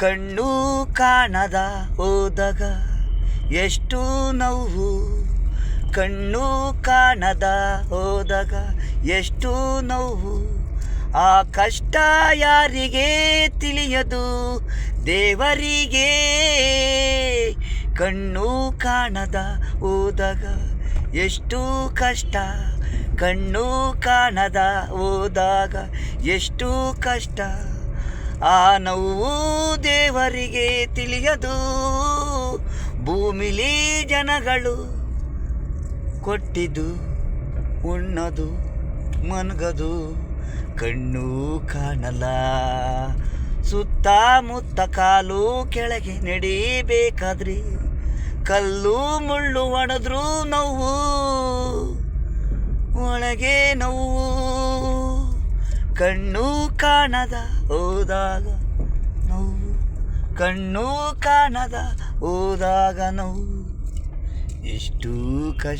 ಕಣ್ಣು ಕಾಣದ ಹೋದಾಗ ಎಷ್ಟು ನೋವು, ಕಣ್ಣು ಕಾಣದ ಹೋದಾಗ ಎಷ್ಟು ನೋವು. ಆ ಕಷ್ಟ ಯಾರಿಗೆ ತಿಳಿಯದು, ದೇವರಿಗೆ. ಕಣ್ಣು ಕಾಣದ ಹೋದಾಗ ಎಷ್ಟು ಕಷ್ಟ, ಕಣ್ಣು ಕಾಣದ ಹೋದಾಗ ಎಷ್ಟು ಕಷ್ಟ. ಆ ನೋವು ದೇವರಿಗೆ ತಿಳಿಯದು. ಭೂಮಿಲಿ ಜನಗಳು ಕೊಟ್ಟಿದ್ದು ಉಣ್ಣದು ಮನ್ಗದು ಕಣ್ಣು ಕಾಣಲ್ಲ. ಸುತ್ತಮುತ್ತ ಕಾಲು ಕೆಳಗೆ ನಡಿಬೇಕಾದ್ರಿ ಕಲ್ಲು ಮುಳ್ಳು ಒಡೆದ್ರೂ ನೋವು, ಒಳಗೆ ನೋವು. ಕಣ್ಣು ಕಾಣದ ಹೋದಾಗ ನೋವು, ಕಣ್ಣು ಕಾಣದ ಹೋದಾಗ ನೋವು. ಎಷ್ಟು ಕಷ್ಟ.